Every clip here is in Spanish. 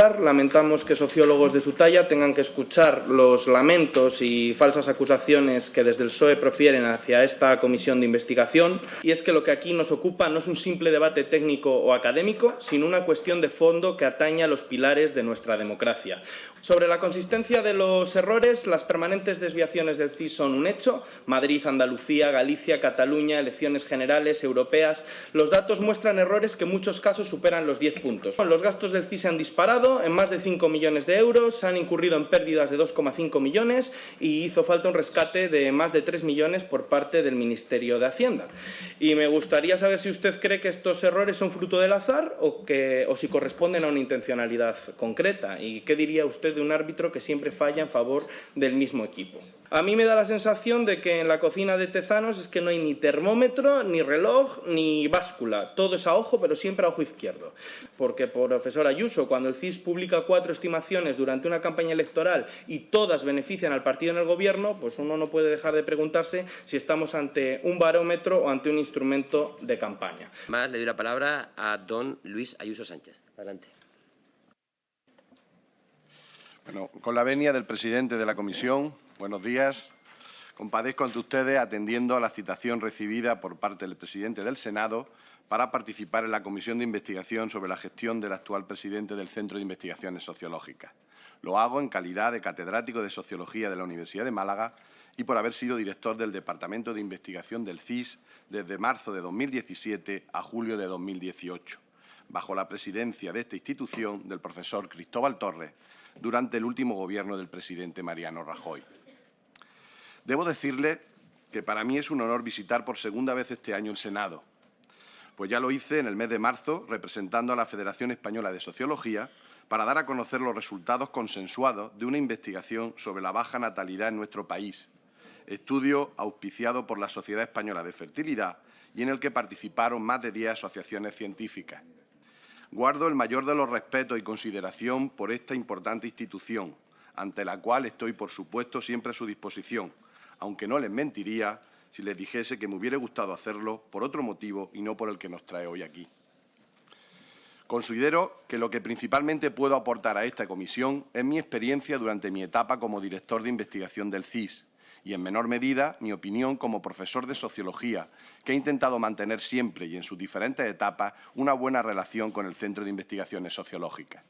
Lamentamos que sociólogos de su talla tengan que escuchar los lamentos y falsas acusaciones que desde el PSOE profieren hacia esta comisión de investigación. Y es que lo que aquí nos ocupa no es un simple debate técnico o académico, sino una cuestión de fondo que atañe a los pilares de nuestra democracia. Sobre la consistencia de los errores, las permanentes desviaciones del CIS son un hecho. Madrid, Andalucía, Galicia, Cataluña, elecciones generales, europeas. Los datos muestran errores que en muchos casos superan los 10 puntos. Los gastos del CIS se han disparado en más de 5 millones de euros, se han incurrido en pérdidas de 2,5 millones y hizo falta un rescate de más de 3 millones por parte del Ministerio de Hacienda. Y me gustaría saber si usted cree que estos errores son fruto del azar o si corresponden a una intencionalidad concreta. ¿Y qué diría usted de un árbitro que siempre falla en favor del mismo equipo? A mí me da la sensación de que en la cocina de Tezanos es que no hay ni termómetro, ni reloj, ni báscula. Todo es a ojo, pero siempre a ojo izquierdo. Porque, profesor Ayuso, cuando el CIS publica 4 estimaciones durante una campaña electoral y todas benefician al partido en el gobierno, pues uno no puede dejar de preguntarse si estamos ante un barómetro o ante un instrumento de campaña. Más le doy la palabra a don Luis Ayuso Sánchez. Adelante. Bueno, con la venia del presidente de la comisión, buenos días. Compadezco ante ustedes atendiendo a la citación recibida por parte del presidente del Senado para participar en la comisión de investigación sobre la gestión del actual presidente del Centro de Investigaciones Sociológicas. Lo hago en calidad de catedrático de Sociología de la Universidad de Málaga y por haber sido director del Departamento de Investigación del CIS desde marzo de 2017 a julio de 2018, bajo la presidencia de esta institución del profesor Cristóbal Torres, durante el último gobierno del presidente Mariano Rajoy. Debo decirle que para mí es un honor visitar por segunda vez este año el Senado, pues ya lo hice en el mes de marzo representando a la Federación Española de Sociología para dar a conocer los resultados consensuados de una investigación sobre la baja natalidad en nuestro país, estudio auspiciado por la Sociedad Española de Fertilidad y en el que participaron más de 10 asociaciones científicas. Guardo el mayor de los respetos y consideración por esta importante institución, ante la cual estoy, por supuesto, siempre a su disposición, aunque no les mentiría si les dijese que me hubiera gustado hacerlo por otro motivo y no por el que nos trae hoy aquí. Considero que lo que principalmente puedo aportar a esta comisión es mi experiencia durante mi etapa como director de investigación del CIS y, en menor medida, mi opinión como profesor de Sociología, que he intentado mantener siempre y en sus diferentes etapas una buena relación con el Centro de Investigaciones Sociológicas.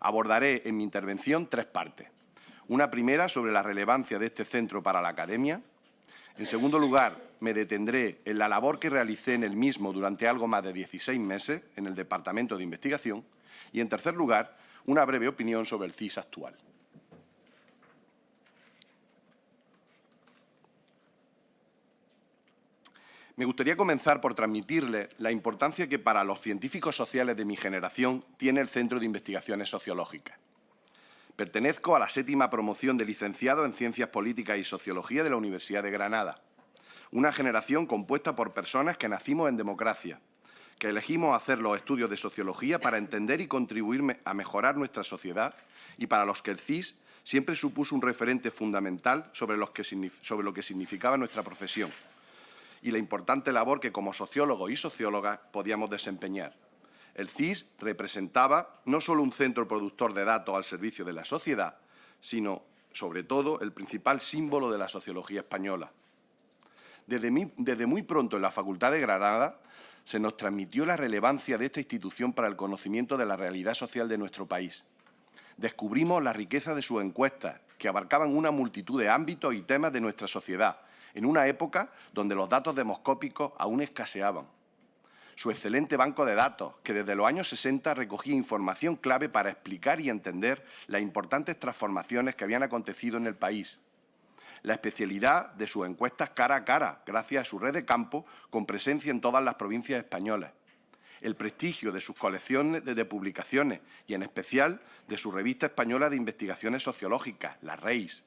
Abordaré en mi intervención 3 partes. Una primera sobre la relevancia de este centro para la academia. En segundo lugar, me detendré en la labor que realicé en el mismo durante algo más de 16 meses en el Departamento de Investigación. Y, en tercer lugar, una breve opinión sobre el CIS actual. Me gustaría comenzar por transmitirle la importancia que para los científicos sociales de mi generación tiene el Centro de Investigaciones Sociológicas. Pertenezco a la 7ª promoción de licenciado en Ciencias Políticas y Sociología de la Universidad de Granada, una generación compuesta por personas que nacimos en democracia, que elegimos hacer los estudios de sociología para entender y contribuir a mejorar nuestra sociedad y para los que el CIS siempre supuso un referente fundamental sobre lo que significaba nuestra profesión y la importante labor que como sociólogos y sociólogas podíamos desempeñar. El CIS representaba no solo un centro productor de datos al servicio de la sociedad, sino, sobre todo, el principal símbolo de la sociología española. Desde muy pronto en la Facultad de Granada se nos transmitió la relevancia de esta institución para el conocimiento de la realidad social de nuestro país. Descubrimos la riqueza de sus encuestas, que abarcaban una multitud de ámbitos y temas de nuestra sociedad, en una época donde los datos demoscópicos aún escaseaban. Su excelente banco de datos, que desde los años 60 recogía información clave para explicar y entender las importantes transformaciones que habían acontecido en el país. La especialidad de sus encuestas cara a cara, gracias a su red de campo con presencia en todas las provincias españolas. El prestigio de sus colecciones de publicaciones y, en especial, de su revista española de investigaciones sociológicas, la REIS,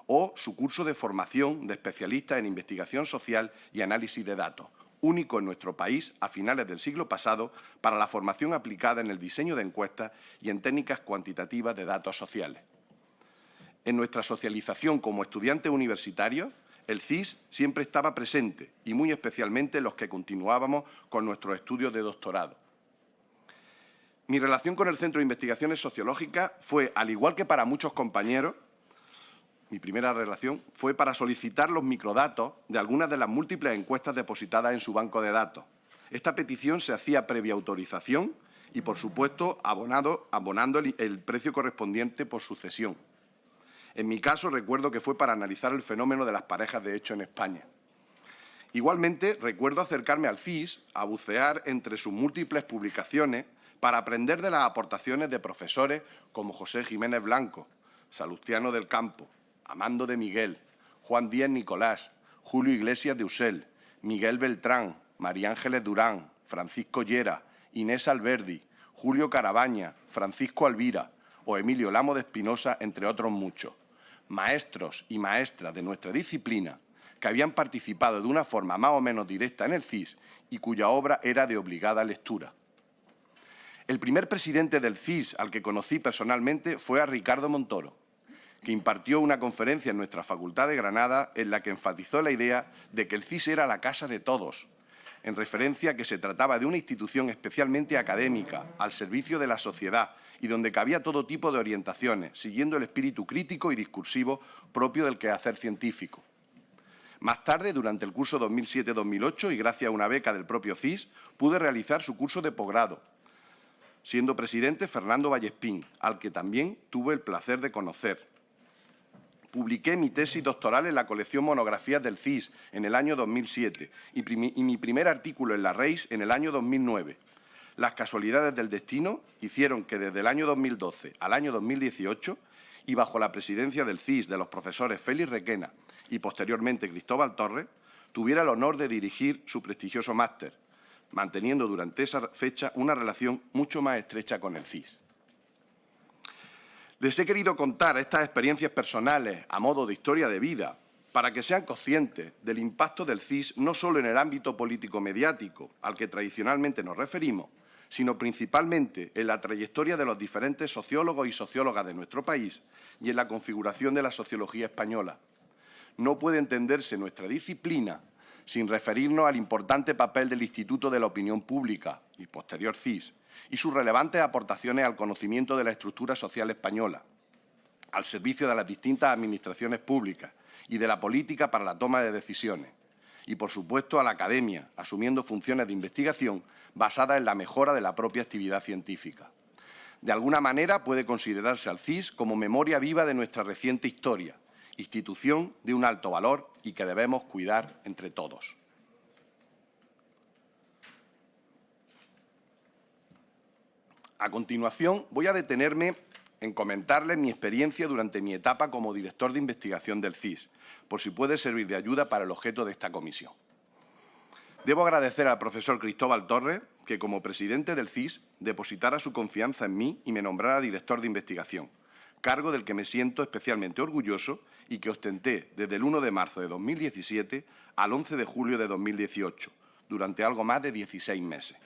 o su curso de formación de especialistas en investigación social y análisis de datos, único en nuestro país a finales del siglo pasado para la formación aplicada en el diseño de encuestas y en técnicas cuantitativas de datos sociales. En nuestra socialización como estudiantes universitarios, el CIS siempre estaba presente y muy especialmente los que continuábamos con nuestros estudios de doctorado. Mi relación con el Centro de Investigaciones Sociológicas fue, al igual que para muchos compañeros, mi primera relación fue para solicitar los microdatos de algunas de las múltiples encuestas depositadas en su banco de datos. Esta petición se hacía previa autorización y, por supuesto, abonando el precio correspondiente por sucesión. En mi caso, recuerdo que fue para analizar el fenómeno de las parejas de hecho en España. Igualmente, recuerdo acercarme al CIS a bucear entre sus múltiples publicaciones para aprender de las aportaciones de profesores como José Jiménez Blanco, Salustiano del Campo, Amando de Miguel, Juan Díaz Nicolás, Julio Iglesias de Usel, Miguel Beltrán, María Ángeles Durán, Francisco Llera, Inés Alberdi, Julio Carabaña, Francisco Alvira o Emilio Lamo de Espinosa, entre otros muchos. Maestros y maestras de nuestra disciplina que habían participado de una forma más o menos directa en el CIS y cuya obra era de obligada lectura. El primer presidente del CIS al que conocí personalmente fue a Ricardo Montoro, que impartió una conferencia en nuestra Facultad de Granada en la que enfatizó la idea de que el CIS era la casa de todos, en referencia a que se trataba de una institución especialmente académica, al servicio de la sociedad y donde cabía todo tipo de orientaciones, siguiendo el espíritu crítico y discursivo propio del quehacer científico. Más tarde, durante el curso 2007-2008 y gracias a una beca del propio CIS, pude realizar su curso de posgrado, siendo presidente Fernando Vallespín, al que también tuve el placer de conocer. Publiqué mi tesis doctoral en la colección Monografías del CIS en el año 2007 y mi primer artículo en la REIS en el año 2009. Las casualidades del destino hicieron que desde el año 2012 al año 2018 y bajo la presidencia del CIS de los profesores Félix Requena y posteriormente Cristóbal Torres, tuviera el honor de dirigir su prestigioso máster, manteniendo durante esa fecha una relación mucho más estrecha con el CIS. Les he querido contar estas experiencias personales a modo de historia de vida para que sean conscientes del impacto del CIS no solo en el ámbito político-mediático al que tradicionalmente nos referimos, sino principalmente en la trayectoria de los diferentes sociólogos y sociólogas de nuestro país y en la configuración de la sociología española. No puede entenderse nuestra disciplina sin referirnos al importante papel del Instituto de la Opinión Pública y posterior CIS y sus relevantes aportaciones al conocimiento de la estructura social española, al servicio de las distintas administraciones públicas y de la política para la toma de decisiones, y, por supuesto, a la academia, asumiendo funciones de investigación basadas en la mejora de la propia actividad científica. De alguna manera puede considerarse al CIS como memoria viva de nuestra reciente historia, institución de un alto valor y que debemos cuidar entre todos. A continuación, voy a detenerme en comentarles mi experiencia durante mi etapa como director de investigación del CIS, por si puede servir de ayuda para el objeto de esta comisión. Debo agradecer al profesor Cristóbal Torres que, como presidente del CIS, depositara su confianza en mí y me nombrara director de investigación, cargo del que me siento especialmente orgulloso y que ostenté desde el 1 de marzo de 2017 al 11 de julio de 2018, durante algo más de 16 meses.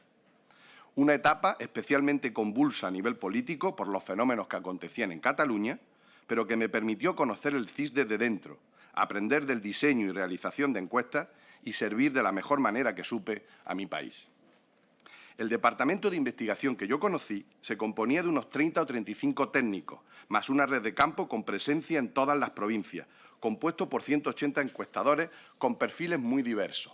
Una etapa especialmente convulsa a nivel político por los fenómenos que acontecían en Cataluña, pero que me permitió conocer el CIS desde dentro, aprender del diseño y realización de encuestas y servir de la mejor manera que supe a mi país. El departamento de investigación que yo conocí se componía de unos 30 o 35 técnicos, más una red de campo con presencia en todas las provincias, compuesto por 180 encuestadores con perfiles muy diversos.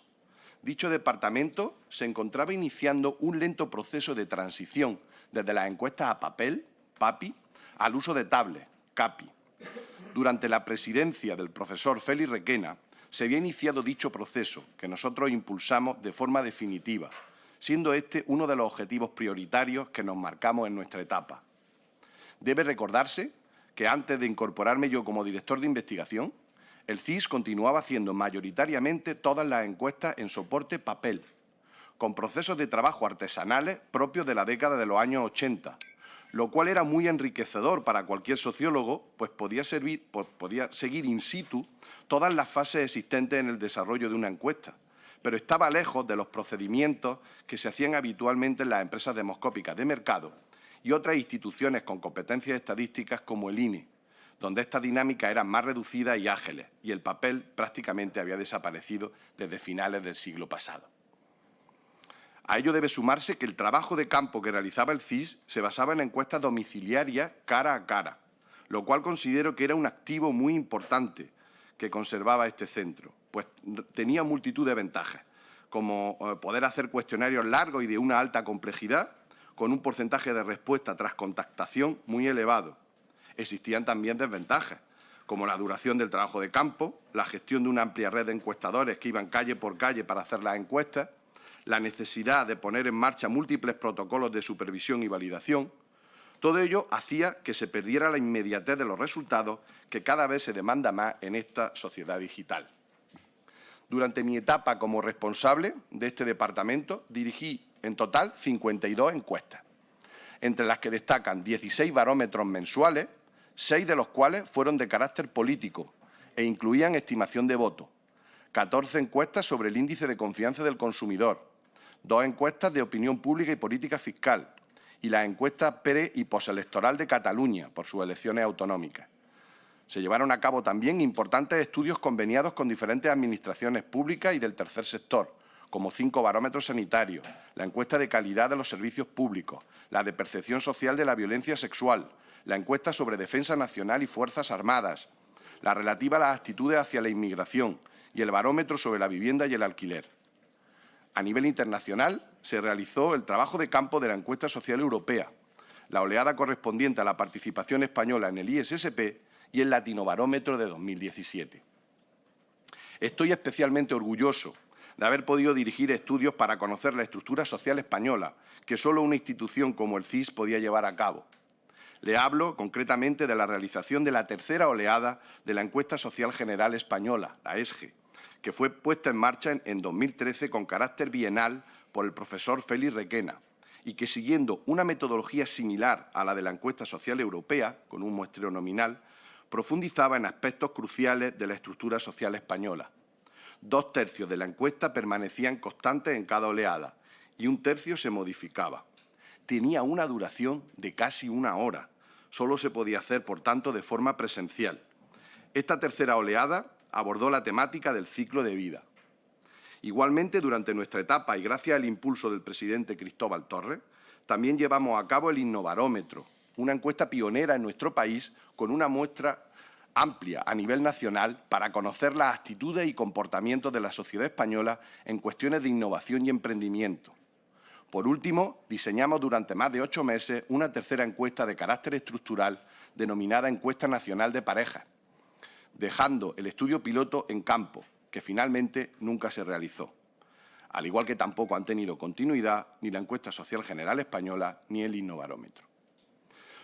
Dicho departamento se encontraba iniciando un lento proceso de transición desde las encuestas a papel, PAPI, al uso de tablet, CAPI. Durante la presidencia del profesor Félix Requena se había iniciado dicho proceso, que nosotros impulsamos de forma definitiva, siendo este uno de los objetivos prioritarios que nos marcamos en nuestra etapa. Debe recordarse que antes de incorporarme yo como director de investigación, el CIS continuaba haciendo mayoritariamente todas las encuestas en soporte papel, con procesos de trabajo artesanales propios de la década de los años 80, lo cual era muy enriquecedor para cualquier sociólogo, pues podía seguir in situ todas las fases existentes en el desarrollo de una encuesta, pero estaba lejos de los procedimientos que se hacían habitualmente en las empresas demoscópicas de mercado y otras instituciones con competencias estadísticas como el INE, donde estas dinámicas eran más reducidas y ágiles, y el papel prácticamente había desaparecido desde finales del siglo pasado. A ello debe sumarse que el trabajo de campo que realizaba el CIS se basaba en encuestas domiciliarias cara a cara, lo cual considero que era un activo muy importante que conservaba este centro, pues tenía multitud de ventajas, como poder hacer cuestionarios largos y de una alta complejidad, con un porcentaje de respuesta tras contactación muy elevado. Existían también desventajas, como la duración del trabajo de campo, la gestión de una amplia red de encuestadores que iban calle por calle para hacer las encuestas, la necesidad de poner en marcha múltiples protocolos de supervisión y validación. Todo ello hacía que se perdiera la inmediatez de los resultados que cada vez se demanda más en esta sociedad digital. Durante mi etapa como responsable de este departamento, dirigí en total 52 encuestas, entre las que destacan 16 barómetros mensuales, 6 de los cuales fueron de carácter político e incluían estimación de voto, 14 encuestas sobre el índice de confianza del consumidor, 2 encuestas de opinión pública y política fiscal y la encuesta pre- y postelectoral de Cataluña por sus elecciones autonómicas. Se llevaron a cabo también importantes estudios conveniados con diferentes administraciones públicas y del tercer sector, como 5 barómetros sanitarios, la encuesta de calidad de los servicios públicos, la de percepción social de la violencia sexual, la encuesta sobre defensa nacional y Fuerzas Armadas, la relativa a las actitudes hacia la inmigración y el barómetro sobre la vivienda y el alquiler. A nivel internacional, se realizó el trabajo de campo de la encuesta social europea, la oleada correspondiente a la participación española en el ISSP y el Latinobarómetro de 2017. Estoy especialmente orgulloso de haber podido dirigir estudios para conocer la estructura social española, que solo una institución como el CIS podía llevar a cabo. Le hablo concretamente de la realización de la tercera oleada de la Encuesta Social General Española, la ESGE, que fue puesta en marcha en 2013 con carácter bienal por el profesor Félix Requena y que, siguiendo una metodología similar a la de la encuesta social europea, con un muestreo nominal, profundizaba en aspectos cruciales de la estructura social española. 2/3 de la encuesta permanecían constantes en cada oleada y 1/3 se modificaba. Tenía una duración de casi 1 hora. Solo se podía hacer, por tanto, de forma presencial. Esta tercera oleada abordó la temática del ciclo de vida. Igualmente, durante nuestra etapa y gracias al impulso del presidente Cristóbal Torres, también llevamos a cabo el Innovarómetro, una encuesta pionera en nuestro país con una muestra amplia a nivel nacional para conocer las actitudes y comportamientos de la sociedad española en cuestiones de innovación y emprendimiento. Por último, diseñamos durante más de 8 meses una tercera encuesta de carácter estructural denominada Encuesta Nacional de Parejas, dejando el estudio piloto en campo, que finalmente nunca se realizó. Al igual que tampoco han tenido continuidad ni la Encuesta Social General Española ni el Innovarómetro.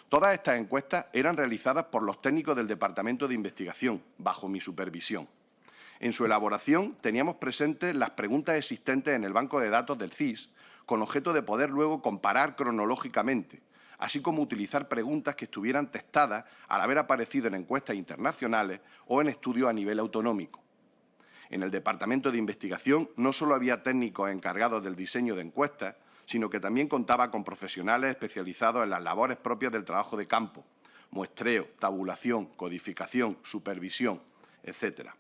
Todas estas encuestas eran realizadas por los técnicos del Departamento de Investigación, bajo mi supervisión. En su elaboración teníamos presentes las preguntas existentes en el banco de datos del CIS, con objeto de poder luego comparar cronológicamente, así como utilizar preguntas que estuvieran testadas al haber aparecido en encuestas internacionales o en estudios a nivel autonómico. En el Departamento de Investigación no solo había técnicos encargados del diseño de encuestas, sino que también contaba con profesionales especializados en las labores propias del trabajo de campo, muestreo, tabulación, codificación, supervisión, etc.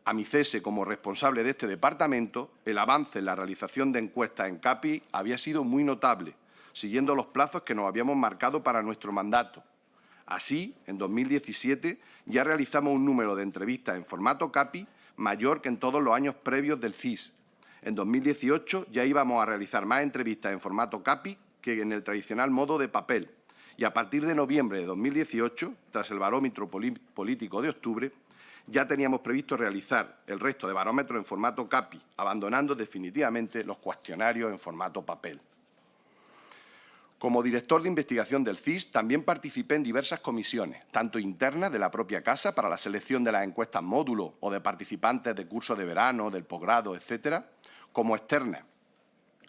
A mi cese como responsable de este departamento, el avance en la realización de encuestas en CAPI había sido muy notable, siguiendo los plazos que nos habíamos marcado para nuestro mandato. Así, en 2017 ya realizamos un número de entrevistas en formato CAPI mayor que en todos los años previos del CIS. En 2018 ya íbamos a realizar más entrevistas en formato CAPI que en el tradicional modo de papel. Y a partir de noviembre de 2018, tras el barómetro político de octubre, ya teníamos previsto realizar el resto de barómetros en formato CAPI, abandonando definitivamente los cuestionarios en formato papel. Como director de investigación del CIS, también participé en diversas comisiones, tanto internas de la propia casa para la selección de las encuestas módulo o de participantes de cursos de verano, del posgrado, etcétera, como externas,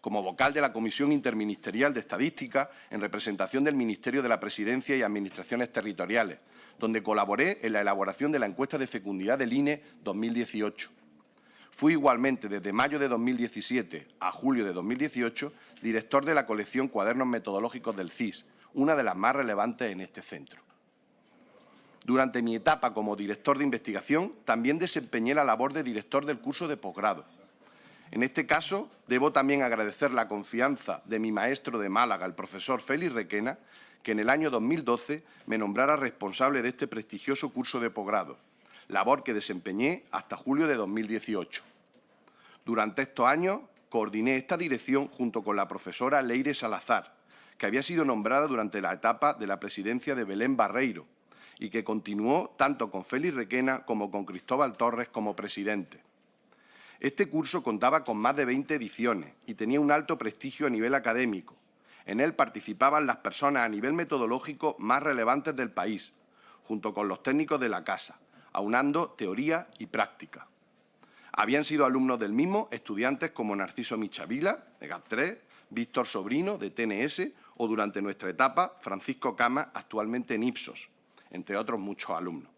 como vocal de la Comisión Interministerial de Estadística en representación del Ministerio de la Presidencia y Administraciones Territoriales, donde colaboré en la elaboración de la encuesta de fecundidad del INE 2018. Fui igualmente, desde mayo de 2017 a julio de 2018, director de la colección Cuadernos Metodológicos del CIS, una de las más relevantes en este centro. Durante mi etapa como director de investigación, también desempeñé la labor de director del curso de posgrado. En este caso, debo también agradecer la confianza de mi maestro de Málaga, el profesor Félix Requena, que en el año 2012 me nombrara responsable de este prestigioso curso de posgrado, labor que desempeñé hasta julio de 2018. Durante estos años coordiné esta dirección junto con la profesora Leire Salazar, que había sido nombrada durante la etapa de la presidencia de Belén Barreiro y que continuó tanto con Félix Requena como con Cristóbal Torres como presidente. Este curso contaba con más de 20 ediciones y tenía un alto prestigio a nivel académico. En él participaban las personas a nivel metodológico más relevantes del país, junto con los técnicos de la casa, aunando teoría y práctica. Habían sido alumnos del mismo estudiantes como Narciso Michavila, de GAP3, Víctor Sobrino, de TNS, o durante nuestra etapa, Francisco Cama, actualmente en Ipsos, entre otros muchos alumnos.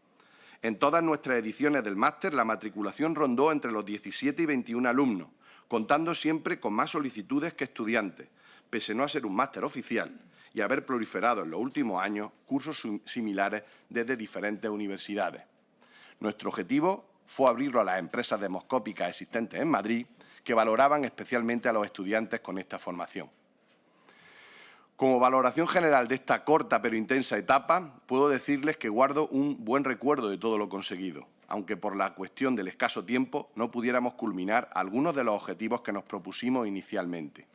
En todas nuestras ediciones del máster, la matriculación rondó entre los 17 y 21 alumnos, contando siempre con más solicitudes que estudiantes, pese a no ser un máster oficial y haber proliferado en los últimos años cursos similares desde diferentes universidades. Nuestro objetivo fue abrirlo a las empresas demoscópicas existentes en Madrid, que valoraban especialmente a los estudiantes con esta formación. Como valoración general de esta corta pero intensa etapa, puedo decirles que guardo un buen recuerdo de todo lo conseguido, aunque por la cuestión del escaso tiempo no pudiéramos culminar algunos de los objetivos que nos propusimos inicialmente.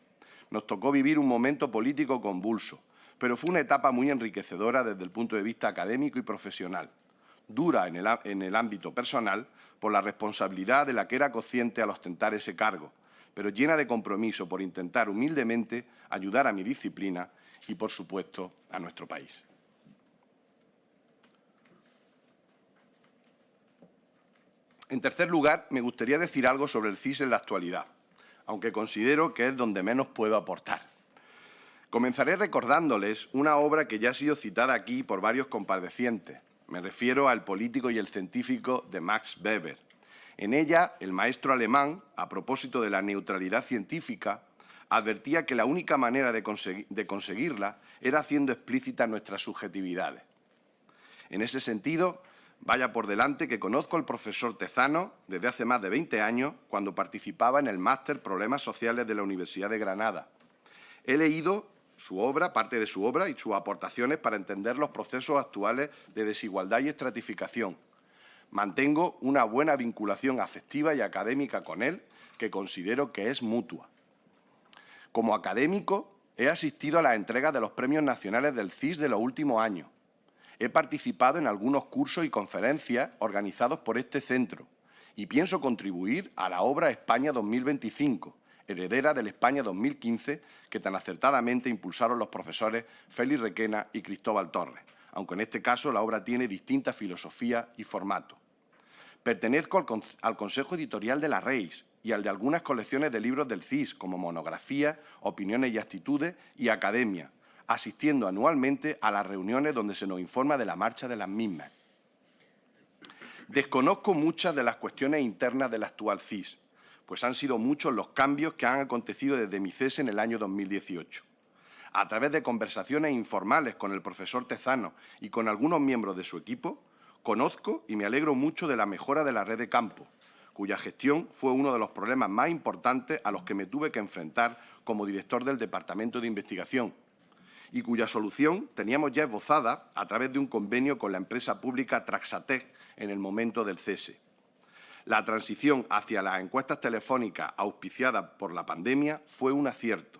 Nos tocó vivir un momento político convulso, pero fue una etapa muy enriquecedora desde el punto de vista académico y profesional. Dura en el ámbito personal por la responsabilidad de la que era consciente al ostentar ese cargo, pero llena de compromiso por intentar humildemente ayudar a mi disciplina y, por supuesto, a nuestro país. En tercer lugar, me gustaría decir algo sobre el CIS en la actualidad, aunque considero que es donde menos puedo aportar. Comenzaré recordándoles una obra que ya ha sido citada aquí por varios comparecientes. Me refiero al político y el científico de Max Weber. En ella, el maestro alemán, a propósito de la neutralidad científica, advertía que la única manera de conseguirla era haciendo explícitas nuestras subjetividades. En ese sentido, vaya por delante que conozco al profesor Tezano desde hace más de 20 años, cuando participaba en el máster Problemas Sociales de la Universidad de Granada. He leído su obra, parte de su obra y sus aportaciones para entender los procesos actuales de desigualdad y estratificación. Mantengo una buena vinculación afectiva y académica con él, que considero que es mutua. Como académico, he asistido a la entrega de los premios nacionales del CIS de los últimos años. He participado en algunos cursos y conferencias organizados por este centro y pienso contribuir a la obra España 2025, heredera del España 2015, que tan acertadamente impulsaron los profesores Félix Requena y Cristóbal Torres, aunque en este caso la obra tiene distintas filosofías y formatos. Pertenezco al Consejo Editorial de la Reis y al de algunas colecciones de libros del CIS, como Monografías, Opiniones y Actitudes y Academia, asistiendo anualmente a las reuniones donde se nos informa de la marcha de las mismas. Desconozco muchas de las cuestiones internas del actual CIS, pues han sido muchos los cambios que han acontecido desde mi cese en el año 2018. A través de conversaciones informales con el profesor Tezano y con algunos miembros de su equipo, conozco y me alegro mucho de la mejora de la red de campo, cuya gestión fue uno de los problemas más importantes a los que me tuve que enfrentar como director del Departamento de Investigación, y cuya solución teníamos ya esbozada a través de un convenio con la empresa pública Traxatec en el momento del cese. La transición hacia las encuestas telefónicas auspiciadas por la pandemia fue un acierto,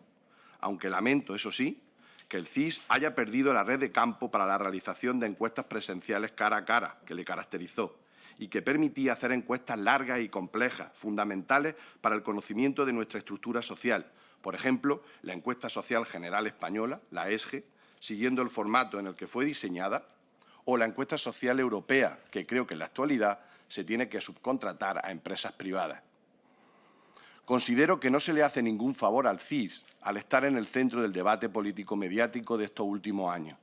aunque lamento, eso sí, que el CIS haya perdido la red de campo para la realización de encuestas presenciales cara a cara, que le caracterizó, y que permitía hacer encuestas largas y complejas, fundamentales para el conocimiento de nuestra estructura social. Por ejemplo, la encuesta social general española, la ESGE, siguiendo el formato en el que fue diseñada, o la encuesta social europea, que creo que en la actualidad se tiene que subcontratar a empresas privadas. Considero que no se le hace ningún favor al CIS al estar en el centro del debate político-mediático de estos últimos años.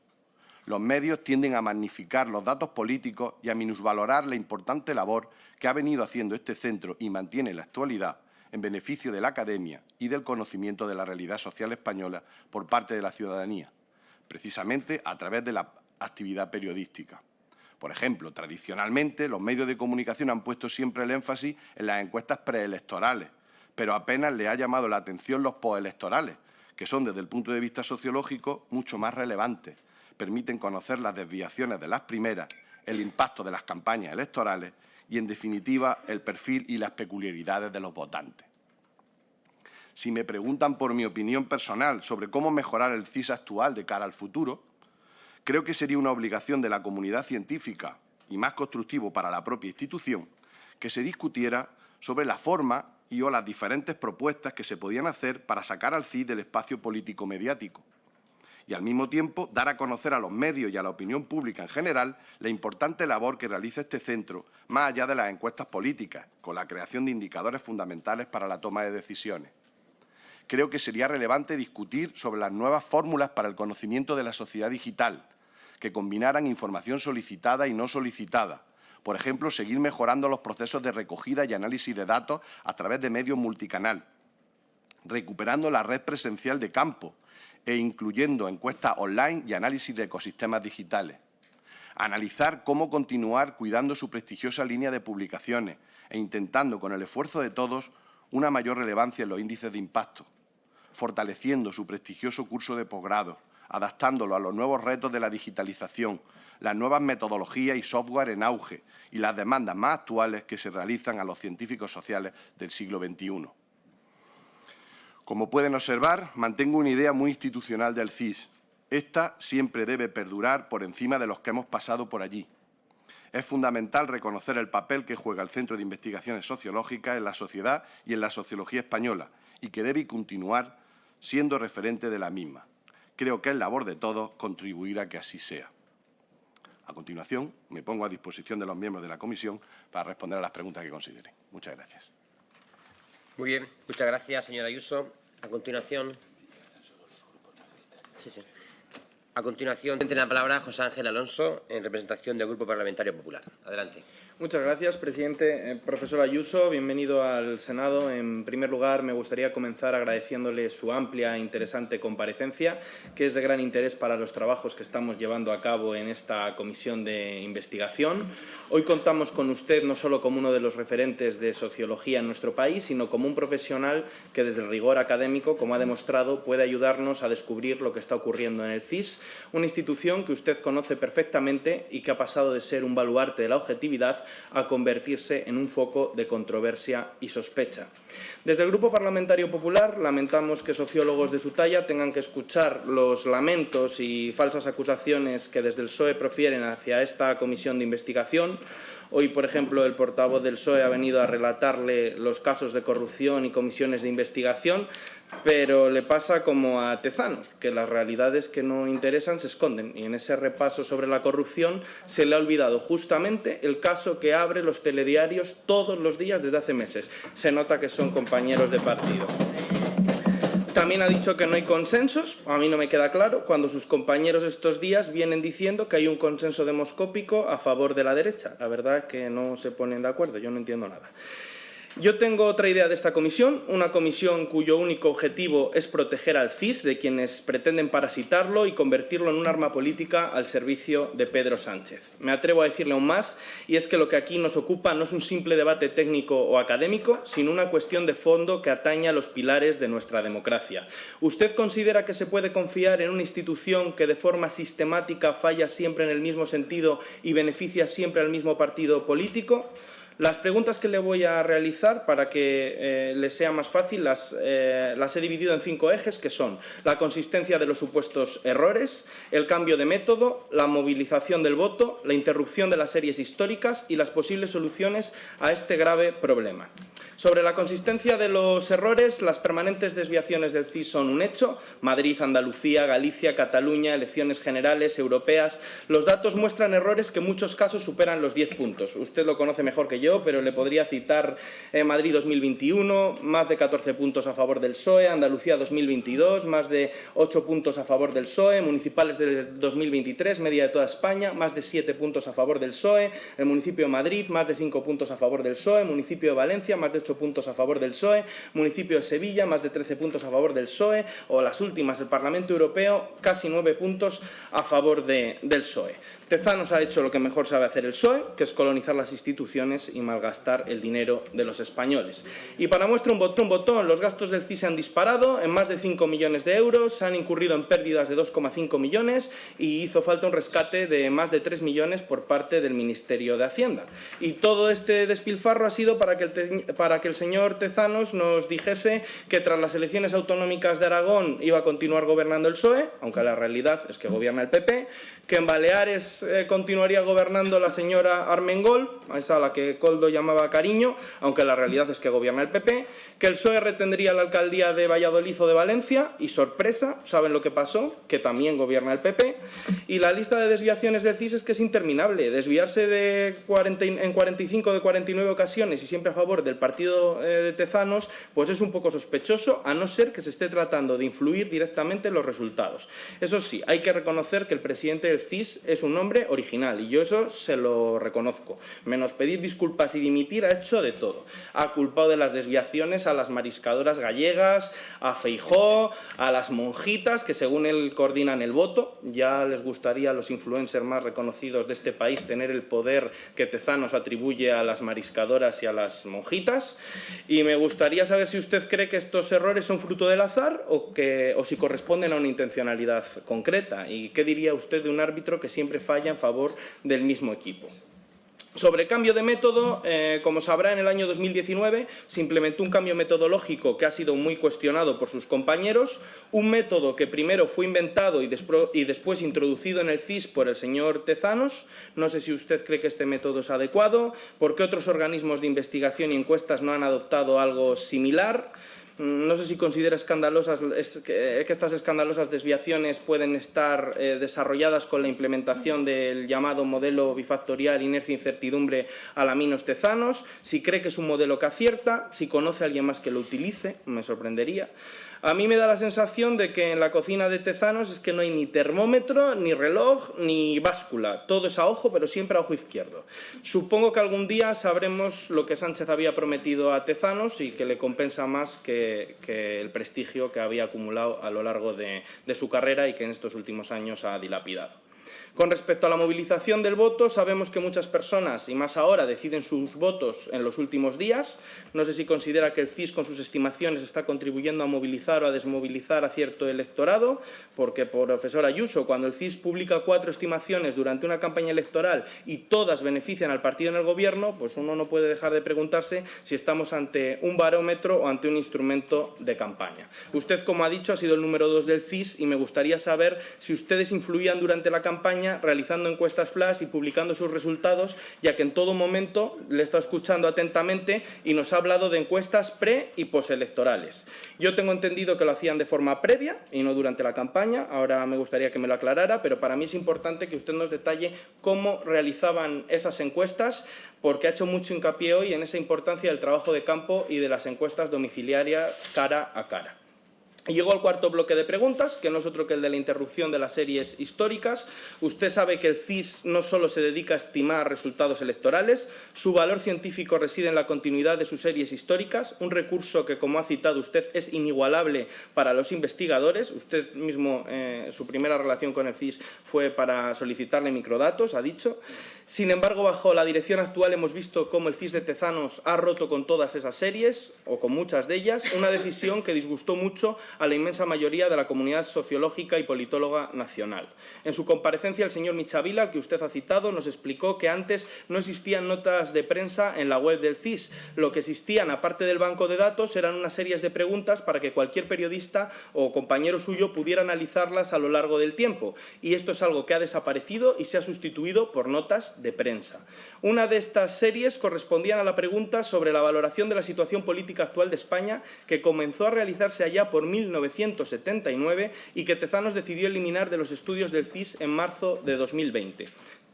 Los medios tienden a magnificar los datos políticos y a minusvalorar la importante labor que ha venido haciendo este centro y mantiene en la actualidad en beneficio de la academia y del conocimiento de la realidad social española por parte de la ciudadanía, precisamente a través de la actividad periodística. Por ejemplo, tradicionalmente los medios de comunicación han puesto siempre el énfasis en las encuestas preelectorales, pero apenas le ha llamado la atención los postelectorales, que son, desde el punto de vista sociológico, mucho más relevantes. Permiten conocer las desviaciones de las primeras, el impacto de las campañas electorales y, en definitiva, el perfil y las peculiaridades de los votantes. Si me preguntan por mi opinión personal sobre cómo mejorar el CIS actual de cara al futuro, creo que sería una obligación de la comunidad científica y más constructivo para la propia institución que se discutiera sobre la forma y o las diferentes propuestas que se podían hacer para sacar al CIS del espacio político mediático y, al mismo tiempo, dar a conocer a los medios y a la opinión pública en general la importante labor que realiza este centro, más allá de las encuestas políticas, con la creación de indicadores fundamentales para la toma de decisiones. Creo que sería relevante discutir sobre las nuevas fórmulas para el conocimiento de la sociedad digital, que combinaran información solicitada y no solicitada. Por ejemplo, seguir mejorando los procesos de recogida y análisis de datos a través de medios multicanal, recuperando la red presencial de campo e incluyendo encuestas online y análisis de ecosistemas digitales. Analizar cómo continuar cuidando su prestigiosa línea de publicaciones e intentando, con el esfuerzo de todos, una mayor relevancia en los índices de impacto, fortaleciendo su prestigioso curso de posgrado, adaptándolo a los nuevos retos de la digitalización, las nuevas metodologías y software en auge y las demandas más actuales que se realizan a los científicos sociales del siglo XXI. Como pueden observar, mantengo una idea muy institucional del CIS. Esta siempre debe perdurar por encima de los que hemos pasado por allí. Es fundamental reconocer el papel que juega el Centro de Investigaciones Sociológicas en la sociedad y en la sociología española y que debe continuar siendo referente de la misma. Creo que es labor de todos contribuir a que así sea. A continuación, me pongo a disposición de los miembros de la comisión para responder a las preguntas que consideren. Muchas gracias. Muy bien, muchas gracias, señora Ayuso. A continuación, tiene la palabra José Ángel Alonso, en representación del Grupo Parlamentario Popular. Adelante. Muchas gracias, presidente. Profesor Ayuso, bienvenido al Senado. En primer lugar, me gustaría comenzar agradeciéndole su amplia e interesante comparecencia, que es de gran interés para los trabajos que estamos llevando a cabo en esta comisión de investigación. Hoy contamos con usted no solo como uno de los referentes de sociología en nuestro país, sino como un profesional que, desde el rigor académico, como ha demostrado, puede ayudarnos a descubrir lo que está ocurriendo en el CIS, una institución que usted conoce perfectamente y que ha pasado de ser un baluarte de la objetividad a convertirse en un foco de controversia y sospecha. Desde el Grupo Parlamentario Popular lamentamos que sociólogos de su talla tengan que escuchar los lamentos y falsas acusaciones que desde el PSOE profieren hacia esta comisión de investigación. Hoy, por ejemplo, el portavoz del PSOE ha venido a relatarle los casos de corrupción y comisiones de investigación, pero le pasa como a Tezanos, que las realidades que no interesan se esconden. Y en ese repaso sobre la corrupción se le ha olvidado justamente el caso que abre los telediarios todos los días desde hace meses. Se nota que son compañeros de partido. También ha dicho que no hay consensos, a mí no me queda claro, cuando sus compañeros estos días vienen diciendo que hay un consenso demoscópico a favor de la derecha. La verdad es que no se ponen de acuerdo, yo no entiendo nada. Yo tengo otra idea de esta comisión, una comisión cuyo único objetivo es proteger al CIS de quienes pretenden parasitarlo y convertirlo en un arma política al servicio de Pedro Sánchez. Me atrevo a decirle aún más, y es que lo que aquí nos ocupa no es un simple debate técnico o académico, sino una cuestión de fondo que atañe a los pilares de nuestra democracia. ¿Usted considera que se puede confiar en una institución que de forma sistemática falla siempre en el mismo sentido y beneficia siempre al mismo partido político? Las preguntas que le voy a realizar, para que le sea más fácil, las he dividido en 5 ejes, que son la consistencia de los supuestos errores, el cambio de método, la movilización del voto, la interrupción de las series históricas y las posibles soluciones a este grave problema. Sobre la consistencia de los errores, las permanentes desviaciones del CIS son un hecho. Madrid, Andalucía, Galicia, Cataluña, elecciones generales, europeas. Los datos muestran errores que en muchos casos superan los 10 puntos. Usted lo conoce mejor que yo, pero le podría citar Madrid 2021, más de 14 puntos a favor del PSOE, Andalucía 2022, más de 8 puntos a favor del PSOE, municipales del 2023, media de toda España, más de 7 puntos a favor del PSOE, el municipio de Madrid, más de 5 puntos a favor del PSOE, municipio de Valencia, más de 8 puntos a favor del PSOE, municipio de Sevilla, más de 13 puntos a favor del PSOE, o las últimas, el Parlamento Europeo, casi 9 puntos a favor del PSOE. Tezanos ha hecho lo que mejor sabe hacer el PSOE, que es colonizar las instituciones y malgastar el dinero de los españoles. Y para muestra un botón, los gastos del CIS se han disparado en más de 5 millones de euros, se han incurrido en pérdidas de 2,5 millones y hizo falta un rescate de más de 3 millones por parte del Ministerio de Hacienda. Y todo este despilfarro ha sido para que el señor Tezanos nos dijese que tras las elecciones autonómicas de Aragón iba a continuar gobernando el PSOE, aunque la realidad es que gobierna el PP, que en Baleares continuaría gobernando la señora Armengol, esa a la que Koldo llamaba cariño, aunque la realidad es que gobierna el PP, que el PSOE retendría la alcaldía de Valladolid o de Valencia, y sorpresa, ¿saben lo que pasó? Que también gobierna el PP, y la lista de desviaciones del CIS es que es interminable. Desviarse en 45 de 49 ocasiones y siempre a favor del partido de Tezanos, pues es un poco sospechoso, a no ser que se esté tratando de influir directamente en los resultados. Eso sí, hay que reconocer que el presidente del CIS es un hombre original, y yo eso se lo reconozco. Menos pedir disculpas y dimitir, ha hecho de todo. Ha culpado de las desviaciones a las mariscadoras gallegas, a Feijóo, a las monjitas, que según él coordinan el voto. Ya les gustaría a los influencers más reconocidos de este país tener el poder que Tezanos atribuye a las mariscadoras y a las monjitas. Y me gustaría saber si usted cree que estos errores son fruto del azar o si corresponden a una intencionalidad concreta. ¿Y qué diría usted de un árbitro que siempre falla en favor del mismo equipo? Sobre cambio de método, como sabrá, en el año 2019 se implementó un cambio metodológico que ha sido muy cuestionado por sus compañeros, un método que primero fue inventado y después introducido en el CIS por el señor Tezanos. No sé si usted cree que este método es adecuado, por qué otros organismos de investigación y encuestas no han adoptado algo similar. No sé si considera escandalosas que estas escandalosas desviaciones pueden estar desarrolladas con la implementación del llamado modelo bifactorial inercia e incertidumbre a la Minos Tezanos, si cree que es un modelo que acierta, si conoce a alguien más que lo utilice, me sorprendería. A mí me da la sensación de que en la cocina de Tezanos es que no hay ni termómetro, ni reloj, ni báscula. Todo es a ojo, pero siempre a ojo izquierdo. Supongo que algún día sabremos lo que Sánchez había prometido a Tezanos y que le compensa más que el prestigio que había acumulado a lo largo de su carrera y que en estos últimos años ha dilapidado. Con respecto a la movilización del voto, sabemos que muchas personas, y más ahora, deciden sus votos en los últimos días. No sé si considera que el CIS, con sus estimaciones, está contribuyendo a movilizar o a desmovilizar a cierto electorado, porque, profesor Ayuso, cuando el CIS publica 4 estimaciones durante una campaña electoral y todas benefician al partido en el gobierno, pues uno no puede dejar de preguntarse si estamos ante un barómetro o ante un instrumento de campaña. Usted, como ha dicho, ha sido el número 2 del CIS y me gustaría saber si ustedes influían durante la campaña realizando encuestas flash y publicando sus resultados, ya que en todo momento le he estado escuchando atentamente y nos ha hablado de encuestas pre- y postelectorales. Yo tengo entendido que lo hacían de forma previa y no durante la campaña. Ahora me gustaría que me lo aclarara, pero para mí es importante que usted nos detalle cómo realizaban esas encuestas, porque ha hecho mucho hincapié hoy en esa importancia del trabajo de campo y de las encuestas domiciliarias cara a cara. Llegó al cuarto bloque de preguntas, que no es otro que el de la interrupción de las series históricas. Usted sabe que el CIS no solo se dedica a estimar resultados electorales, su valor científico reside en la continuidad de sus series históricas, un recurso que, como ha citado usted, es inigualable para los investigadores. Usted mismo, su primera relación con el CIS fue para solicitarle microdatos, ha dicho. Sin embargo, bajo la dirección actual hemos visto cómo el CIS de Tezanos ha roto con todas esas series, o con muchas de ellas, una decisión que disgustó mucho a la inmensa mayoría de la comunidad sociológica y politóloga nacional. En su comparecencia, el señor Michavila, al que usted ha citado, nos explicó que antes no existían notas de prensa en la web del CIS. Lo que existían, aparte del banco de datos, eran unas series de preguntas para que cualquier periodista o compañero suyo pudiera analizarlas a lo largo del tiempo. Y esto es algo que ha desaparecido y se ha sustituido por notas de prensa. Una de estas series correspondía a la pregunta sobre la valoración de la situación política actual de España, que comenzó a realizarse allá por 1979 y que Tezanos decidió eliminar de los estudios del CIS en marzo de 2020.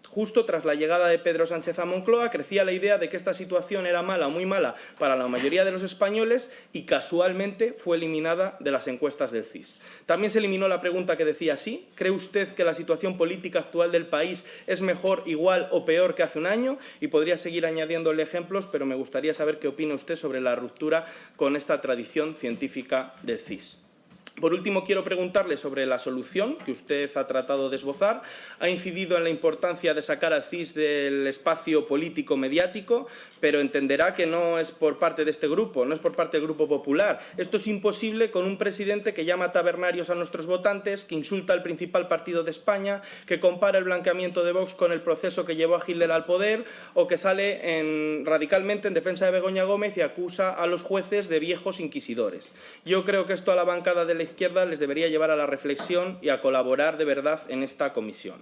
Justo tras la llegada de Pedro Sánchez a Moncloa, crecía la idea de que esta situación era mala o muy mala para la mayoría de los españoles y casualmente fue eliminada de las encuestas del CIS. También se eliminó la pregunta que decía así: ¿cree usted que la situación política actual del país es mejor, igual o peor que hace un año? Y podría seguir añadiéndole ejemplos, pero me gustaría saber qué opina usted sobre la ruptura con esta tradición científica del CIS. Por último, quiero preguntarle sobre la solución que usted ha tratado de esbozar. Ha incidido en la importancia de sacar al CIS del espacio político mediático, pero entenderá que no es por parte de este grupo, no es por parte del Grupo Popular. Esto es imposible con un presidente que llama tabernarios a nuestros votantes, que insulta al principal partido de España, que compara el blanqueamiento de Vox con el proceso que llevó a Hitler al poder, o que sale radicalmente en defensa de Begoña Gómez y acusa a los jueces de viejos inquisidores. Yo creo que esto a la bancada de la izquierda les debería llevar a la reflexión y a colaborar de verdad en esta comisión.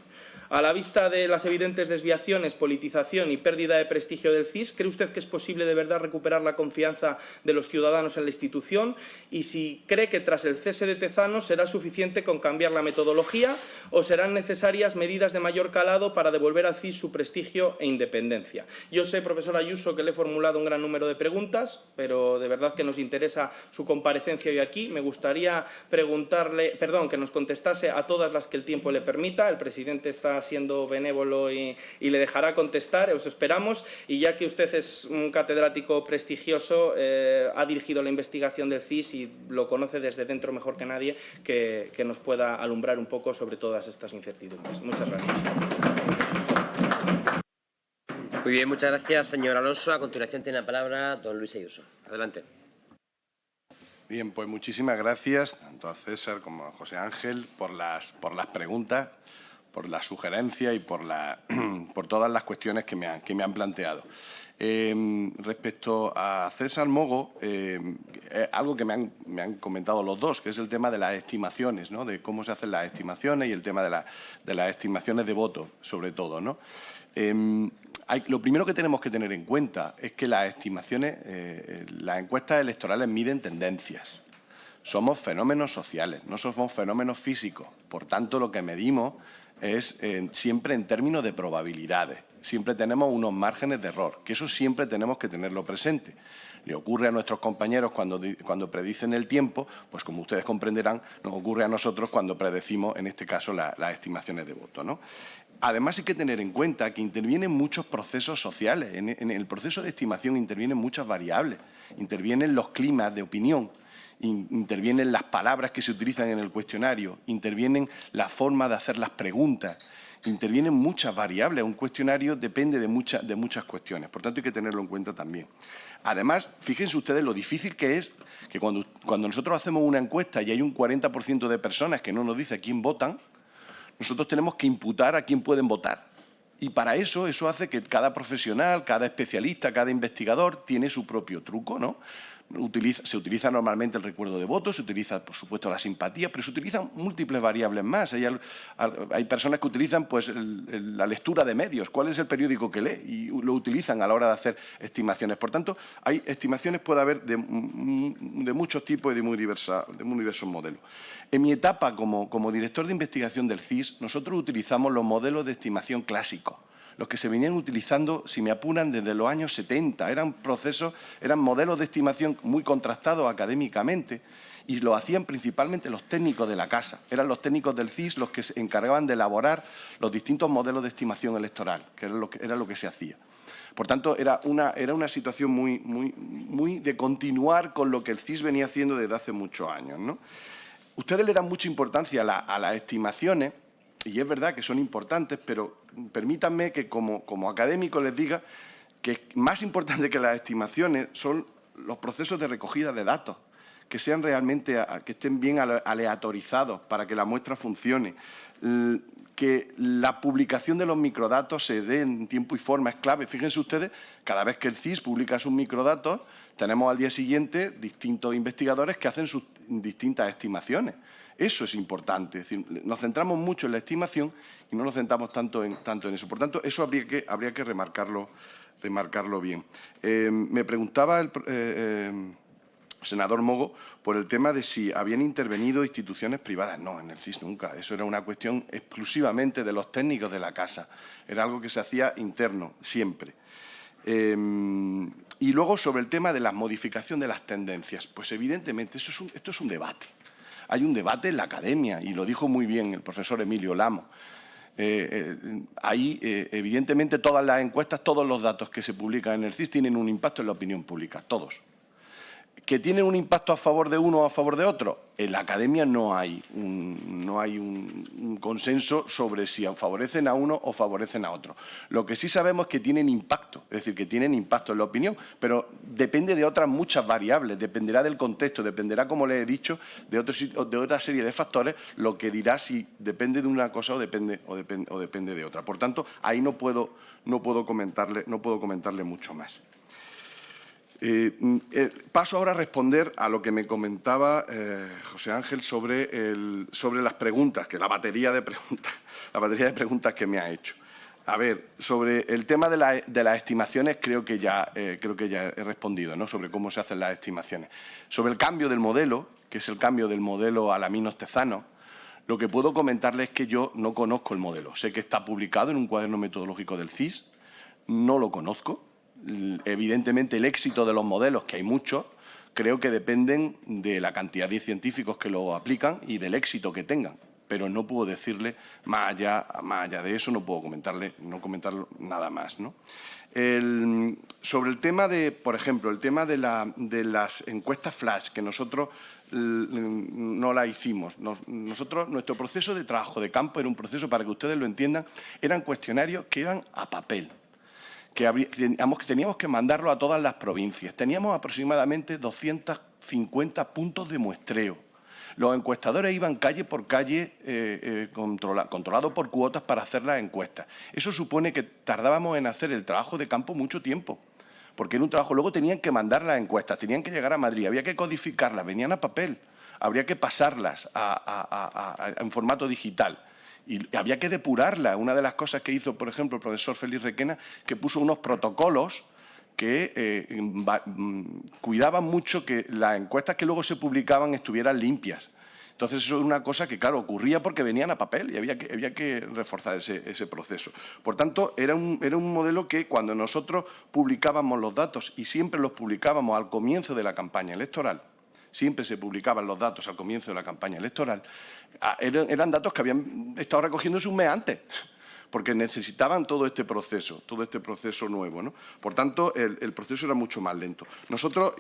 A la vista de las evidentes desviaciones, politización y pérdida de prestigio del CIS, ¿cree usted que es posible de verdad recuperar la confianza de los ciudadanos en la institución? Y si cree que tras el cese de Tezanos será suficiente con cambiar la metodología o serán necesarias medidas de mayor calado para devolver al CIS su prestigio e independencia. Yo sé, profesor Ayuso, que le he formulado un gran número de preguntas, pero de verdad que nos interesa su comparecencia hoy aquí. Me gustaría que nos contestase a todas las que el tiempo le permita. El presidente está siendo benévolo y le dejará contestar, os esperamos, y ya que usted es un catedrático prestigioso, ha dirigido la investigación del CIS y lo conoce desde dentro mejor que nadie, que nos pueda alumbrar un poco sobre todas estas incertidumbres. Muchas gracias. Muy bien, muchas gracias, señor Alonso. A continuación tiene la palabra don Luis Ayuso. Adelante. Bien, pues muchísimas gracias tanto a César como a José Ángel por las preguntas, por la sugerencia y por todas las cuestiones que me han planteado. Respecto a César Mogo, algo que me han comentado los dos, que es el tema de las estimaciones, ¿no? De cómo se hacen las estimaciones y el tema de las estimaciones de voto, sobre todo, ¿no? Lo primero que tenemos que tener en cuenta es que las estimaciones, las encuestas electorales miden tendencias. Somos fenómenos sociales, no somos fenómenos físicos. Por tanto, lo que medimos es siempre en términos de probabilidades. Siempre tenemos unos márgenes de error, que eso siempre tenemos que tenerlo presente. Le ocurre a nuestros compañeros cuando predicen el tiempo, pues como ustedes comprenderán, nos ocurre a nosotros cuando predecimos, en este caso, las estimaciones de voto, ¿no? Además, hay que tener en cuenta que intervienen muchos procesos sociales. En el proceso de estimación intervienen muchas variables. Intervienen los climas de opinión, intervienen las palabras que se utilizan en el cuestionario, intervienen la forma de hacer las preguntas, intervienen muchas variables. Un cuestionario depende de muchas cuestiones. Por tanto, hay que tenerlo en cuenta también. Además, fíjense ustedes lo difícil que es que cuando nosotros hacemos una encuesta y hay un 40% de personas que no nos dice a quién votan, nosotros tenemos que imputar a quién pueden votar. Y para eso hace que cada profesional, cada especialista, cada investigador tiene su propio truco, ¿no? Se utiliza normalmente el recuerdo de votos, se utiliza, por supuesto, la simpatía, pero se utilizan múltiples variables más. Hay personas que utilizan pues, la lectura de medios, cuál es el periódico que lee, y lo utilizan a la hora de hacer estimaciones. Por tanto, hay estimaciones, puede haber de muchos tipos y de muy diversos modelos. En mi etapa como director de investigación del CIS, nosotros utilizamos los modelos de estimación clásicos, los que se venían utilizando, si me apuran, desde los años 70. Eran modelos de estimación muy contrastados académicamente y lo hacían principalmente los técnicos de la casa. Eran los técnicos del CIS los que se encargaban de elaborar los distintos modelos de estimación electoral, que era lo que se hacía. Por tanto, era una situación muy de continuar con lo que el CIS venía haciendo desde hace muchos años, ¿no? Ustedes le dan mucha importancia a las estimaciones, y es verdad que son importantes, pero permítanme que como académico les diga que más importante que las estimaciones son los procesos de recogida de datos, que sean realmente, que estén bien aleatorizados para que la muestra funcione, que la publicación de los microdatos se dé en tiempo y forma es clave. Fíjense ustedes, cada vez que el CIS publica sus microdatos, tenemos al día siguiente distintos investigadores que hacen sus distintas estimaciones. Eso es importante. Es decir, nos centramos mucho en la estimación y no nos centramos tanto en eso. Por tanto, eso habría que remarcarlo bien. Me preguntaba el senador Mogo por el tema de si habían intervenido instituciones privadas. No, en el CIS nunca. Eso era una cuestión exclusivamente de los técnicos de la casa. Era algo que se hacía interno, siempre. Y luego, sobre el tema de la modificación de las tendencias, pues evidentemente esto es un debate. Hay un debate en la academia, y lo dijo muy bien el profesor Emilio Lamo. Evidentemente, todas las encuestas, todos los datos que se publican en el CIS tienen un impacto en la opinión pública, todos. ¿Que tienen un impacto a favor de uno o a favor de otro? En la academia no hay un consenso sobre si favorecen a uno o favorecen a otro. Lo que sí sabemos es que tienen impacto, es decir, que tienen impacto en la opinión, pero depende de otras muchas variables, dependerá del contexto, dependerá, como les he dicho, de otra serie de factores, lo que dirá si depende de una cosa o depende de otra. Por tanto, ahí no puedo comentarle mucho más. Paso ahora a responder a lo que me comentaba José Ángel sobre las preguntas, que la batería de preguntas que me ha hecho. A ver, sobre el tema de las estimaciones creo que ya he respondido, ¿no? Sobre cómo se hacen las estimaciones. Sobre el cambio del modelo, que es el cambio del modelo Alaminos-Tezanos, lo que puedo comentarles es que yo no conozco el modelo. Sé que está publicado en un cuaderno metodológico del CIS, no lo conozco. Evidentemente, el éxito de los modelos, que hay muchos, creo que dependen de la cantidad de científicos que lo aplican y del éxito que tengan. Pero no puedo decirle, más allá de eso, no puedo comentarle nada más, ¿no? Sobre el tema de, por ejemplo, el tema de las encuestas flash, que nosotros no la hicimos. Nuestro proceso de trabajo de campo era un proceso, para que ustedes lo entiendan, eran cuestionarios que iban a papel. Que teníamos que mandarlo a todas las provincias. Teníamos aproximadamente 250 puntos de muestreo. Los encuestadores iban calle por calle, controlado por cuotas para hacer las encuestas. Eso supone que tardábamos en hacer el trabajo de campo mucho tiempo, porque era un trabajo. Luego tenían que mandar las encuestas, tenían que llegar a Madrid, había que codificarlas, venían a papel, habría que pasarlas en formato digital. Y había que depurarla. Una de las cosas que hizo, por ejemplo, el profesor Félix Requena, que puso unos protocolos que cuidaban mucho que las encuestas que luego se publicaban estuvieran limpias. Entonces, eso es una cosa que, claro, ocurría porque venían a papel y había que reforzar ese proceso. Por tanto, era un modelo que, cuando nosotros publicábamos los datos, y siempre los publicábamos al comienzo de la campaña electoral, siempre se publicaban los datos al comienzo de la campaña electoral, eran datos que habían estado recogiéndose un mes antes, porque necesitaban todo este proceso nuevo, ¿no? Por tanto, el proceso era mucho más lento. Nosotros,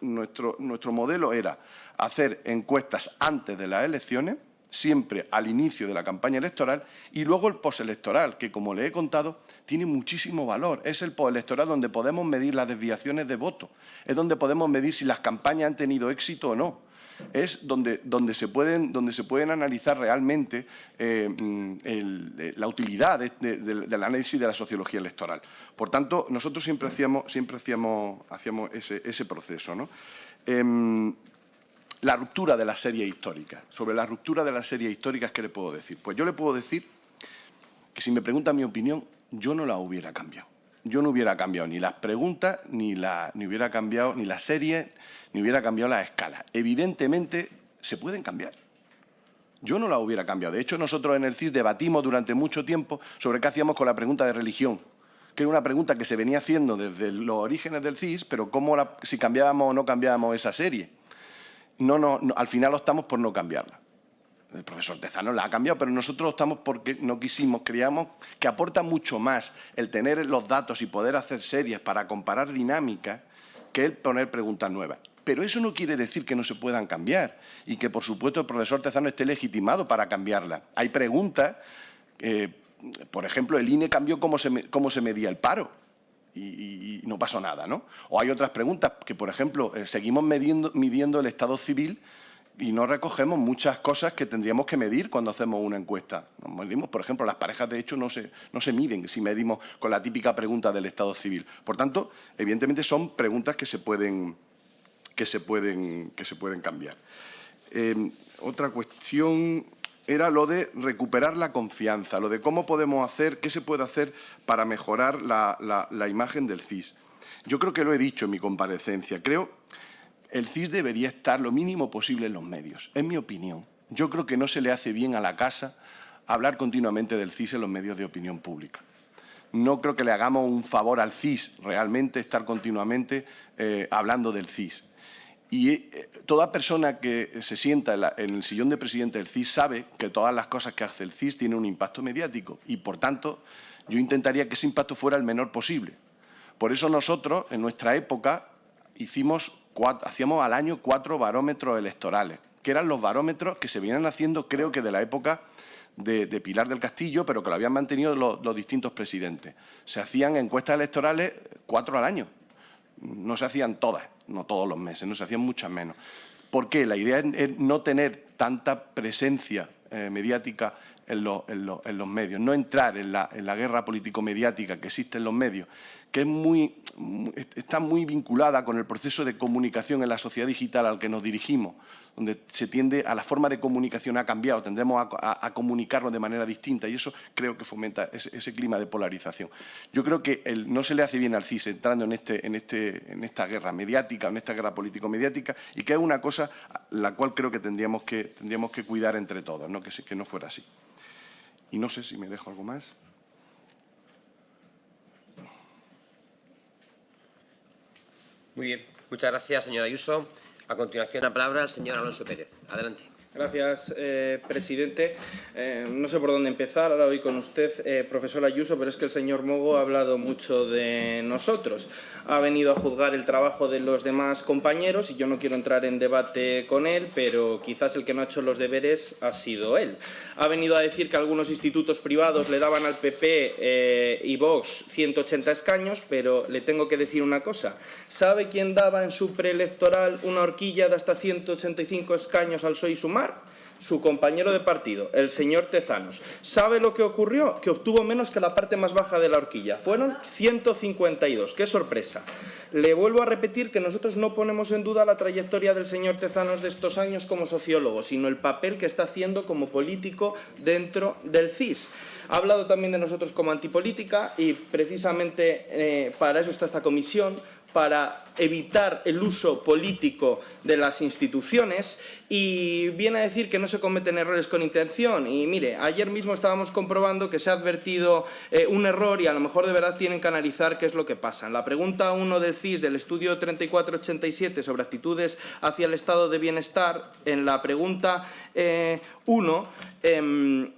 nuestro modelo era hacer encuestas antes de las elecciones, siempre al inicio de la campaña electoral, y luego el postelectoral, que, como les he contado, tiene muchísimo valor. Es el postelectoral donde podemos medir las desviaciones de voto, es donde podemos medir si las campañas han tenido éxito o no. Es donde se pueden analizar realmente la utilidad del análisis de la sociología electoral. Por tanto, nosotros siempre hacíamos ese proceso, ¿no? La ruptura de las series históricas. Sobre la ruptura de las series históricas, ¿qué le puedo decir? Pues yo le puedo decir que, si me pregunta mi opinión, yo no la hubiera cambiado. Yo no hubiera cambiado ni las preguntas, ni hubiera cambiado ni las series, ni hubiera cambiado las escalas. Evidentemente, se pueden cambiar. Yo no la hubiera cambiado. De hecho, nosotros en el CIS debatimos durante mucho tiempo sobre qué hacíamos con la pregunta de religión, que era una pregunta que se venía haciendo desde los orígenes del CIS, pero si cambiábamos o no cambiábamos esa serie. Al final optamos por no cambiarla. El profesor Tezanos la ha cambiado, pero nosotros optamos porque no quisimos. Creíamos que aporta mucho más el tener los datos y poder hacer series para comparar dinámicas que el poner preguntas nuevas. Pero eso no quiere decir que no se puedan cambiar y que, por supuesto, el profesor Tezanos esté legitimado para cambiarlas. Hay preguntas, por ejemplo, el INE cambió cómo se medía el paro. Y no pasó nada, ¿no? O hay otras preguntas que, por ejemplo, seguimos midiendo el estado civil y no recogemos muchas cosas que tendríamos que medir cuando hacemos una encuesta. Nos medimos, por ejemplo, las parejas de hecho no se miden si medimos con la típica pregunta del estado civil. Por tanto, evidentemente son preguntas que se pueden cambiar. Otra cuestión era lo de recuperar la confianza, lo de cómo podemos hacer, qué se puede hacer para mejorar la imagen del CIS. Yo creo que lo he dicho en mi comparecencia. Creo el CIS debería estar lo mínimo posible en los medios, es mi opinión. Yo creo que no se le hace bien a la casa hablar continuamente del CIS en los medios de opinión pública. No creo que le hagamos un favor al CIS realmente estar continuamente hablando del CIS. Y toda persona que se sienta en el sillón de presidente del CIS sabe que todas las cosas que hace el CIS tienen un impacto mediático y, por tanto, yo intentaría que ese impacto fuera el menor posible. Por eso nosotros, en nuestra época, hacíamos al año 4 barómetros electorales, que eran los barómetros que se venían haciendo, creo que de la época de Pilar del Castillo, pero que lo habían mantenido los distintos presidentes. Se hacían encuestas electorales 4 al año. No se hacían todas, no todos los meses, no se hacían muchas menos. ¿Por qué? La idea es no tener tanta presencia mediática en los medios, no entrar en la guerra político-mediática que existe en los medios, que está muy vinculada con el proceso de comunicación en la sociedad digital al que nos dirigimos, donde se tiende a la forma de comunicación ha cambiado, tendremos a comunicarnos de manera distinta y eso creo que fomenta ese clima de polarización. Yo creo que no se le hace bien al CIS entrando en esta guerra mediática, en esta guerra político-mediática y que es una cosa la cual creo que tendríamos que cuidar entre todos, ¿no? Que no fuera así. Y no sé si me dejo algo más. Muy bien. Muchas gracias, señora Ayuso. A continuación, la palabra al señor Alonso Pérez. Adelante. Gracias, presidente. No sé por dónde empezar. Ahora voy con usted, profesor Ayuso, pero es que el señor Mogo ha hablado mucho de nosotros. Ha venido a juzgar el trabajo de los demás compañeros y yo no quiero entrar en debate con él, pero quizás el que no ha hecho los deberes ha sido él. Ha venido a decir que algunos institutos privados le daban al PP y Vox 180 escaños, pero le tengo que decir una cosa. ¿Sabe quién daba en su preelectoral una horquilla de hasta 185 escaños al PSOE y Sumar? Su compañero de partido, el señor Tezanos. ¿Sabe lo que ocurrió? Que obtuvo menos que la parte más baja de la horquilla. Fueron 152. ¡Qué sorpresa! Le vuelvo a repetir que nosotros no ponemos en duda la trayectoria del señor Tezanos de estos años como sociólogo, sino el papel que está haciendo como político dentro del CIS. Ha hablado también de nosotros como antipolítica y precisamente para eso está esta comisión, para evitar el uso político de las instituciones y viene a decir que no se cometen errores con intención. Y mire, ayer mismo estábamos comprobando que se ha advertido un error y a lo mejor de verdad tienen que analizar qué es lo que pasa. En la pregunta 1 del CIS del estudio 3487 sobre actitudes hacia el estado de bienestar, en la pregunta 1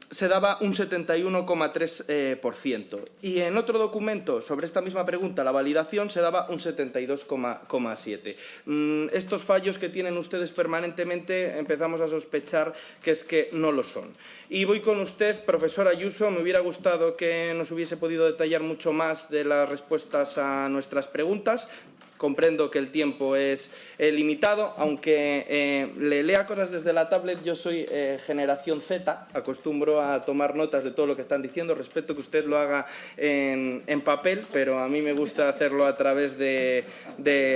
se daba un 71,3% y en otro documento sobre esta misma pregunta, la validación, se daba un 72,7%. Estos fallos que tienen ustedes permanentemente empezamos a sospechar que es que no lo son. Y voy con usted, profesor Ayuso. Me hubiera gustado que nos hubiese podido detallar mucho más de las respuestas a nuestras preguntas. Comprendo que el tiempo es limitado, aunque le lea cosas desde la tablet. Yo soy generación Z, acostumbro a tomar notas de todo lo que están diciendo. Respeto que usted lo haga en papel, pero a mí me gusta hacerlo a través de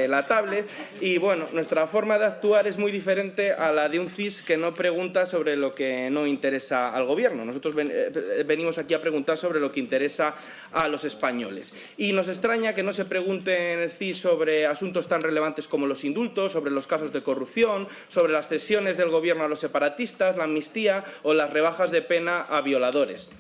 la tablet. Y bueno, nuestra forma de actuar es muy diferente a la de un CIS que no pregunta sobre lo que no interesa al Gobierno. Nosotros venimos aquí a preguntar sobre lo que interesa a los españoles. Y nos extraña que no se pregunte en el CIS sobre asuntos tan relevantes como los indultos, sobre los casos de corrupción, sobre las cesiones del Gobierno a los separatistas, la amnistía o las rebajas de pena a violadores.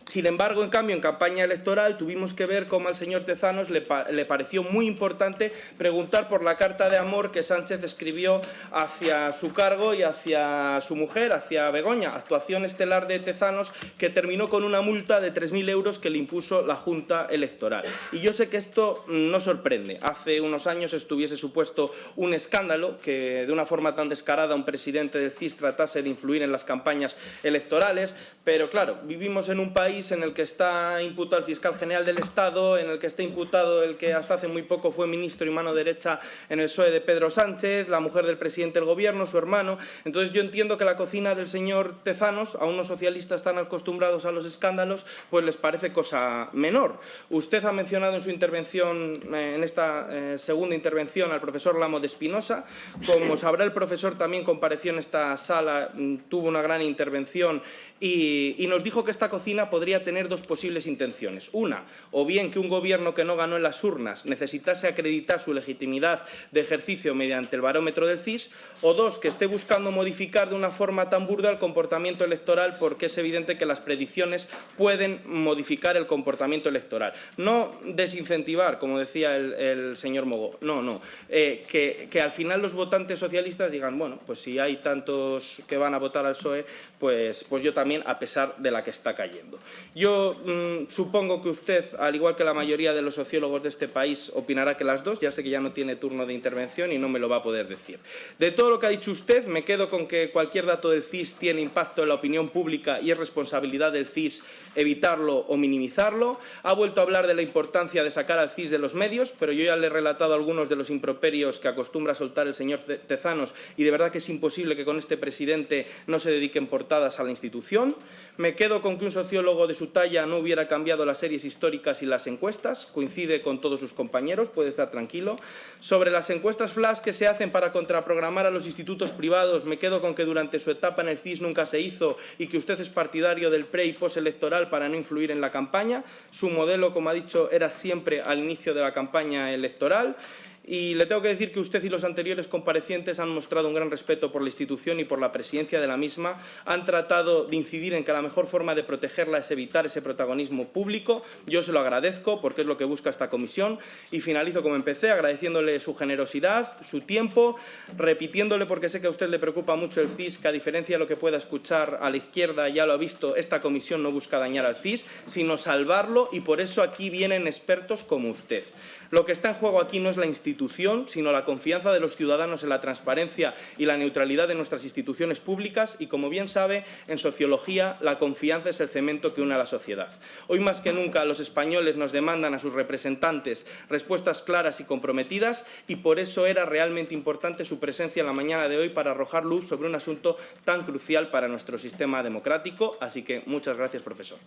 Sin embargo, en cambio, en campaña electoral tuvimos que ver cómo al señor Tezanos le pareció muy importante preguntar por la carta de amor que Sánchez escribió hacia su cargo y hacia su mujer, hacia Begoña, actuación estelar de Tezanos que terminó con una multa de 3.000 euros que le impuso la Junta Electoral. Y yo sé que esto no sorprende. Hace unos años esto hubiese supuesto un escándalo que de una forma tan descarada un presidente del CIS tratase de influir en las campañas electorales, pero claro, vivimos en un país en el que está imputado el fiscal general del Estado, en el que está imputado el que hasta hace muy poco fue ministro y mano derecha en el PSOE de Pedro Sánchez, la mujer del presidente del Gobierno, su hermano. Entonces yo entiendo que la cocina del señor Tezanos, a unos socialistas tan acostumbrados a los escándalos, pues les parece cosa menor. Usted ha mencionado en su intervención, en esta segunda intervención, al profesor Lamo de Espinosa. Como sabrá, el profesor también compareció en esta sala, tuvo una gran intervención y nos dijo que esta cocina podría tener dos posibles intenciones. Una, o bien que un Gobierno que no ganó en las urnas necesitase acreditar su legitimidad de ejercicio mediante el barómetro del CIS, o dos, que esté buscando modificar de una forma tan burda el comportamiento electoral, porque es evidente que las predicciones pueden modificar el comportamiento electoral. No desincentivar, como decía el señor Mogo, no. Que al final los votantes socialistas digan, bueno, pues si hay tantos que van a votar al PSOE, pues yo también también a pesar de la que está cayendo. Yo supongo que usted, al igual que la mayoría de los sociólogos de este país, opinará que las dos. Ya sé que ya no tiene turno de intervención y no me lo va a poder decir. De todo lo que ha dicho usted, me quedo con que cualquier dato del CIS tiene impacto en la opinión pública y es responsabilidad del CIS evitarlo o minimizarlo. Ha vuelto a hablar de la importancia de sacar al CIS de los medios, pero yo ya le he relatado algunos de los improperios que acostumbra soltar el señor Tezanos y de verdad que es imposible que con este presidente no se dediquen portadas a la institución. Me quedo con que un sociólogo de su talla no hubiera cambiado las series históricas y las encuestas. Coincide con todos sus compañeros, puede estar tranquilo. Sobre las encuestas flash que se hacen para contraprogramar a los institutos privados, me quedo con que durante su etapa en el CIS nunca se hizo y que usted es partidario del pre- y postelectoral para no influir en la campaña. Su modelo, como ha dicho, era siempre al inicio de la campaña electoral. Y le tengo que decir que usted y los anteriores comparecientes han mostrado un gran respeto por la institución y por la presidencia de la misma. Han tratado de incidir en que la mejor forma de protegerla es evitar ese protagonismo público. Yo se lo agradezco porque es lo que busca esta comisión. Y finalizo como empecé, agradeciéndole su generosidad, su tiempo, repitiéndole, porque sé que a usted le preocupa mucho el CIS, que a diferencia de lo que pueda escuchar a la izquierda, ya lo ha visto, esta comisión no busca dañar al CIS, sino salvarlo, y por eso aquí vienen expertos como usted. Lo que está en juego aquí no es la institución, sino la confianza de los ciudadanos en la transparencia y la neutralidad de nuestras instituciones públicas y, como bien sabe, en sociología la confianza es el cemento que une a la sociedad. Hoy más que nunca los españoles nos demandan a sus representantes respuestas claras y comprometidas y por eso era realmente importante su presencia en la mañana de hoy para arrojar luz sobre un asunto tan crucial para nuestro sistema democrático. Así que muchas gracias, profesor.